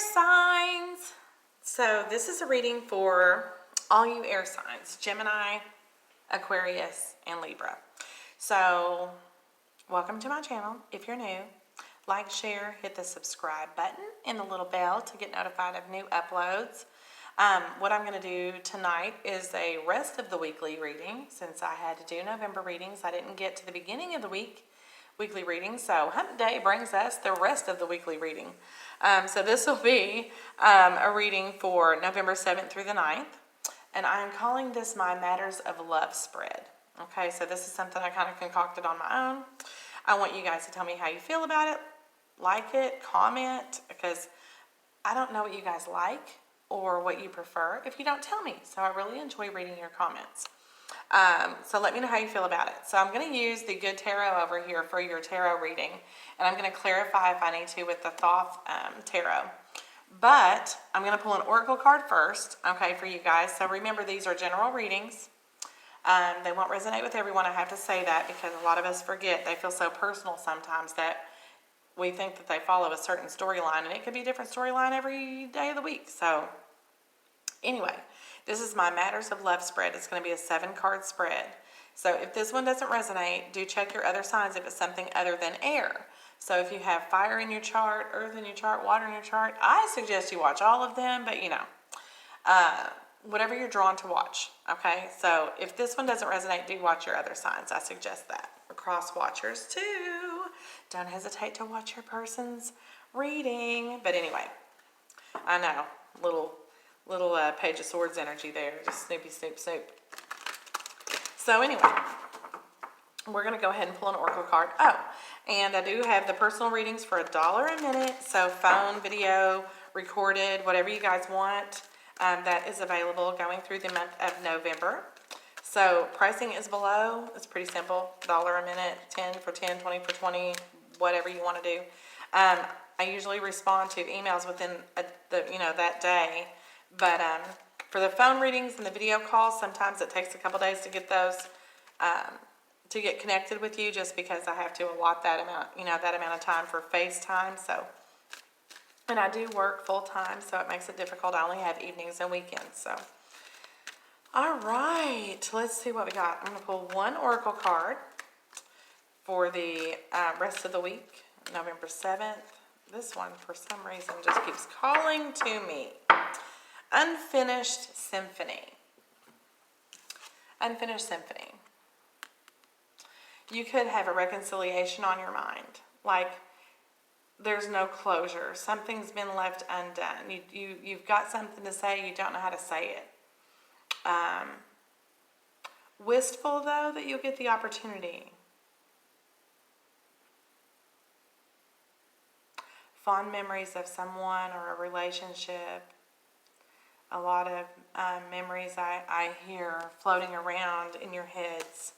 signs. So this is a reading for all you air signs, Gemini, Aquarius, and Libra. So welcome to my channel. If you're new, like, share, hit the subscribe button and the little bell to get notified of new uploads. What I'm going to do tonight is a rest of the weekly reading. Since I had to do November readings, I didn't get to the beginning of the weekly reading. So Hump Day brings us the rest of the weekly reading. So this will be a reading for November 7th through the 9th. And I'm calling this my Matters of Love spread. Okay, so this is something I kind of concocted on my own. I want you guys to tell me how you feel about it, like it, comment, because I don't know what you guys like or what you prefer if you don't tell me. So I really enjoy reading your comments. So let me know how you feel about it. So I'm going to use the Good Tarot over here for your tarot reading. And I'm going to clarify if I need to with the Thoth Tarot. But I'm going to pull an oracle card first, okay, for you guys. So remember, these are general readings. They won't resonate with everyone. I have to say that because a lot of us forget. They feel so personal sometimes that we think that they follow a certain storyline. And it could be a different storyline every day of the week. So anyway, this is my Matters of Love spread. It's going to be a 7-card spread. So if this one doesn't resonate, do check your other signs if it's something other than air. So if you have fire in your chart, earth in your chart, water in your chart, I suggest you watch all of them, but whatever you're drawn to watch, okay? So if this one doesn't resonate, do watch your other signs. I suggest that. For cross watchers too, don't hesitate to watch your person's reading. But anyway, I know, little Page of Swords energy there, just snoopy snoop snoop. So anyway, we're going to go ahead and pull an oracle card. Oh, and I do have the personal readings for $1 a minute. So phone, video, recorded, whatever you guys want, that is available going through the month of November. So pricing is below. It's pretty simple. $1 a minute, 10 for 10, 20 for 20, whatever you want to do. I usually respond to emails within that day. But for the phone readings and the video calls, sometimes it takes a couple days to get those, to get connected with you, just because I have to allot that amount of time for FaceTime. So, and I do work full time, so it makes it difficult. I only have evenings and weekends. So, all right, let's see what we got. I'm going to pull one oracle card for the rest of the week, November 7th. This one, for some reason, just keeps calling to me. Unfinished Symphony. Unfinished Symphony. You could have a reconciliation on your mind. Like, there's no closure. Something's been left undone. You've got something to say, you don't know how to say it. Wistful, though, that you'll get the opportunity. Fond memories of someone or a relationship. A lot of memories I hear floating around in your heads.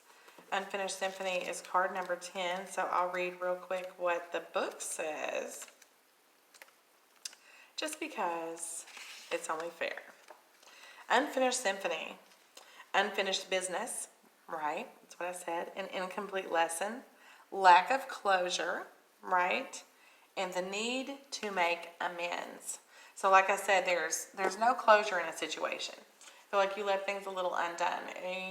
Unfinished Symphony is card number 10, so I'll read real quick what the book says, just because it's only fair. Unfinished Symphony, unfinished business, right? That's what I said. An incomplete lesson, lack of closure, right? And the need to make amends. So like I said, there's no closure in a situation. Feel like you left things a little undone.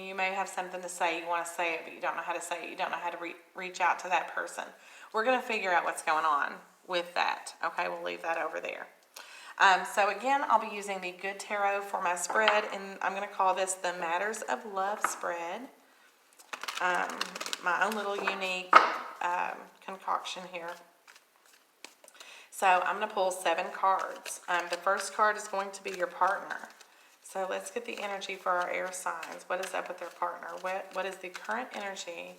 You may have something to say, you want to say it, but you don't know how to say it. You don't know how to reach out to that person. We're going to figure out what's going on with that. Okay, we'll leave that over there. So again, I'll be using the Good Tarot for my spread, and I'm going to call this the Matters of Love spread. My own little unique concoction here. So I'm going to pull 7 cards. The first card is going to be your partner. So let's get the energy for our air signs. What is up with their partner? What is the current energy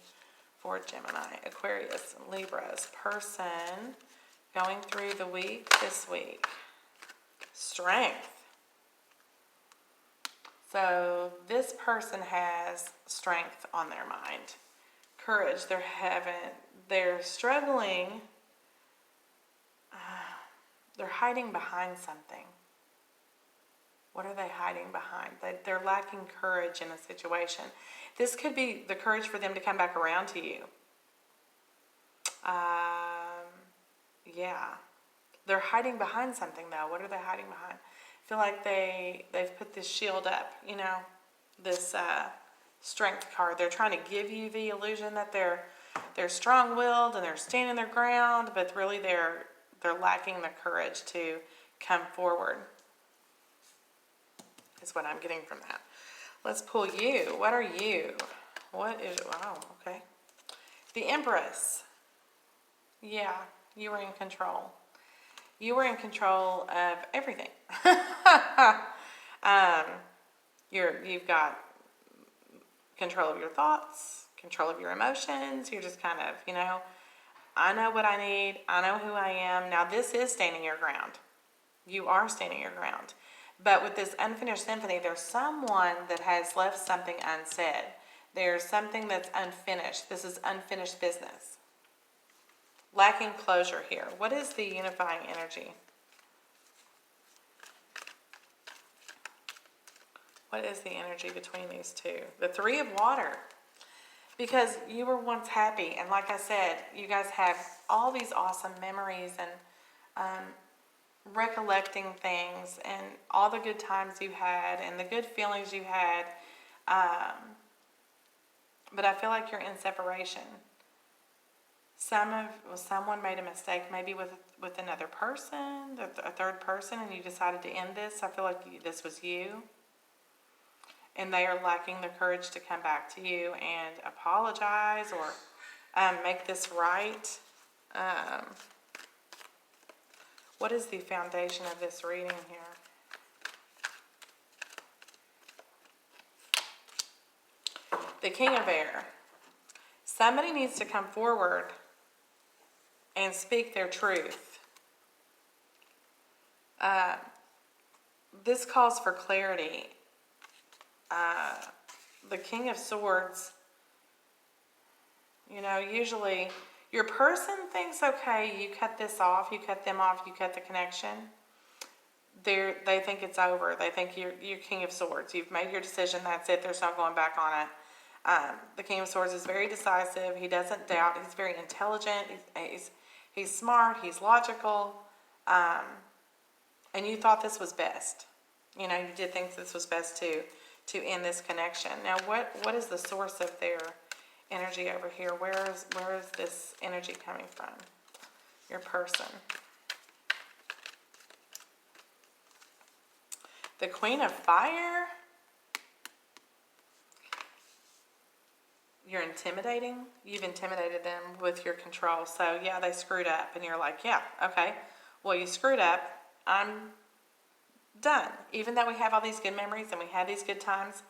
for Gemini, Aquarius, and Libra's person going through the week this week? Strength. So this person has strength on their mind. Courage. They're struggling. They're hiding behind something. What are they hiding behind? They're lacking courage in a situation. This could be the courage for them to come back around to you. Yeah. They're hiding behind something, though. What are they hiding behind? I feel like they've put this shield up, you know, this strength card. They're trying to give you the illusion that they're strong-willed and they're standing their ground, but really they're lacking the courage to come forward. Is what I'm getting from that. Let's pull you. What are you? What is? Oh, okay. The Empress. Yeah, you were in control. You were in control of everything. You've got control of your thoughts, control of your emotions. You're just kind of, you know, I know what I need. I know who I am. Now, this is standing your ground. You are standing your ground. But with this unfinished symphony, there's someone that has left something unsaid. There's something that's unfinished. This is unfinished business. Lacking closure here. What is the unifying energy? What is the energy between these two? The Three of Water. Because you were once happy, and like I said, you guys have all these awesome memories and recollecting things and all the good times you had and the good feelings you had. But I feel like you're in separation. Someone made a mistake, maybe with another person, a third person, and you decided to end this. I feel like this was you. And they are lacking the courage to come back to you and apologize or make this right. What is the foundation of this reading here? The King of Air. Somebody needs to come forward and speak their truth. This calls for clarity. The King of Swords, you know, usually your person thinks, okay, you cut this off, you cut them off, you cut the connection. They think it's over. They think you're King of Swords. You've made your decision. That's it. There's no going back on it. The King of Swords is very decisive. He doesn't doubt. He's very intelligent. He's smart. He's logical. And you thought this was best. You know, you did think this was best to end this connection. Now, what is the source of their energy over here? Where is this energy coming from? Your person. The Queen of Fire. You're intimidating. You've intimidated them with your control. So, yeah, they screwed up. And you're like, yeah, okay. Well, you screwed up. I'm done. Even though we have all these good memories and we had these good times,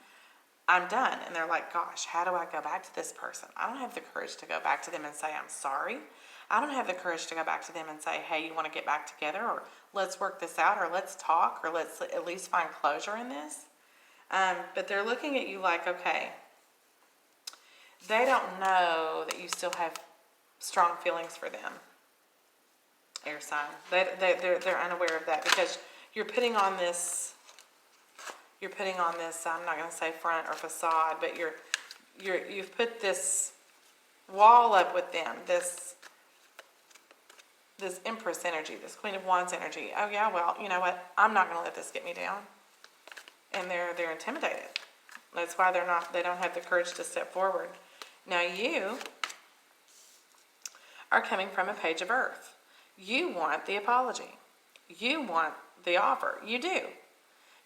I'm done. And they're like, gosh, how do I go back to this person? I don't have the courage to go back to them and say, I'm sorry. I don't have the courage to go back to them and say, hey, you want to get back together, or let's work this out, or let's talk, or let's at least find closure in this. But they're looking at you like, okay, they don't know that you still have strong feelings for them, air sign. They're unaware of that because you're putting on this, I'm not going to say front or facade, but you've put this wall up with them, this Empress energy, this Queen of Wands energy. Oh yeah, well, you know what? I'm not going to let this get me down. And they're intimidated. That's why they don't have the courage to step forward. Now you are coming from a Page of Earth. You want the apology. You want the offer. You do.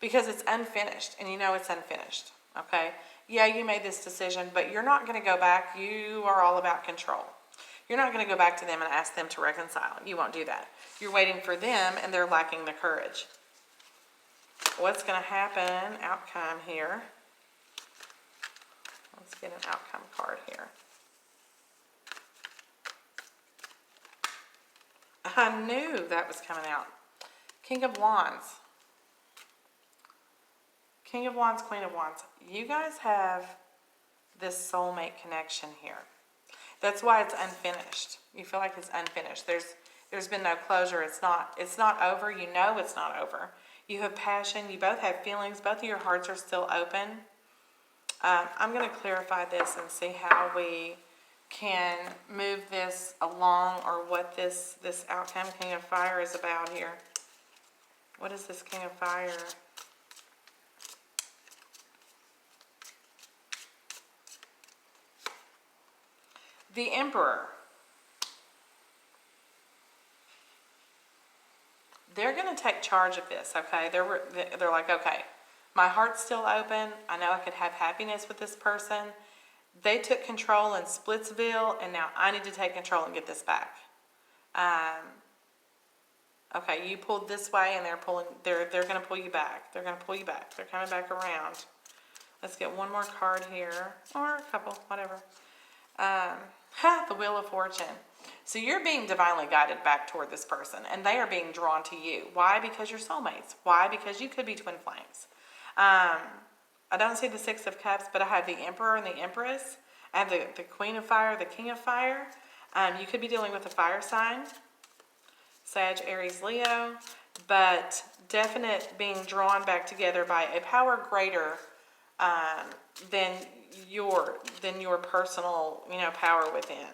Because it's unfinished, and you know it's unfinished, okay? Yeah, you made this decision, but you're not going to go back. You are all about control. You're not going to go back to them and ask them to reconcile. You won't do that. You're waiting for them, and they're lacking the courage. What's going to happen? Outcome here. Let's get an outcome card here. I knew that was coming out. King of Wands. King of Wands, Queen of Wands. You guys have this soulmate connection here. That's why it's unfinished. You feel like it's unfinished. There's been no closure. It's not over. You know it's not over. You have passion. You both have feelings. Both of your hearts are still open. I'm going to clarify this and see how we can move this along, or what this outcome King of Fire is about here. What is this King of Fire? The Emperor. They're going to take charge of this, okay? They're like, okay, my heart's still open. I know I could have happiness with this person. They took control in Splitsville, and now I need to take control and get this back. Okay, you pulled this way, and they're going to pull you back. They're going to pull you back. They're coming back around. Let's get one more card here, or a couple, whatever. The Wheel of Fortune. So you're being divinely guided back toward this person, and they are being drawn to you. Why? Because you're soulmates. Why? Because you could be twin flames. I don't see the Six of Cups, but I have the Emperor and the Empress. I have the Queen of Fire, the King of Fire. You could be dealing with a fire sign, Sag, Aries, Leo, but definite being drawn back together by a power greater than your personal, power within.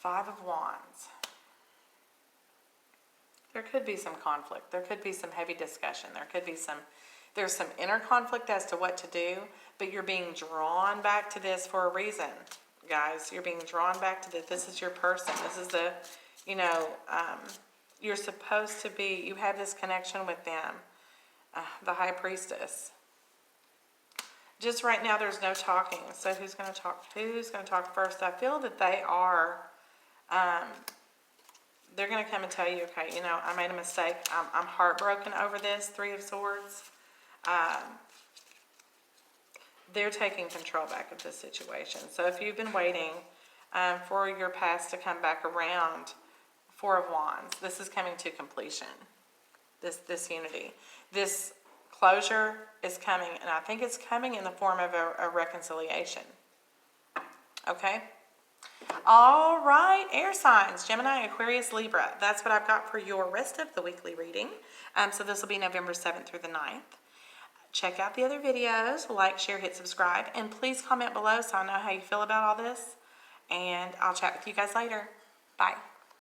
Five of Wands. There could be some conflict. There could be some heavy discussion. There's some inner conflict as to what to do, but you're being drawn back to this for a reason, guys. You're being drawn back to this. This is your person. This is you're supposed to be, you have this connection with them. The High Priestess. Just right now, there's no talking. So who's going to talk? Who's going to talk first? I feel that they are, they're going to come and tell you, okay, I made a mistake. I'm heartbroken over this. Three of Swords. They're taking control back of this situation. So if you've been waiting for your past to come back around, Four of Wands, this is coming to completion. This unity. This closure is coming, and I think it's coming in the form of a reconciliation. Okay? All right, air signs, Gemini, Aquarius, Libra. That's what I've got for your rest of the weekly reading. So this will be November 7th through the 9th. Check out the other videos, like, share, hit subscribe, and please comment below so I know how you feel about all this. And I'll chat with you guys later. Bye.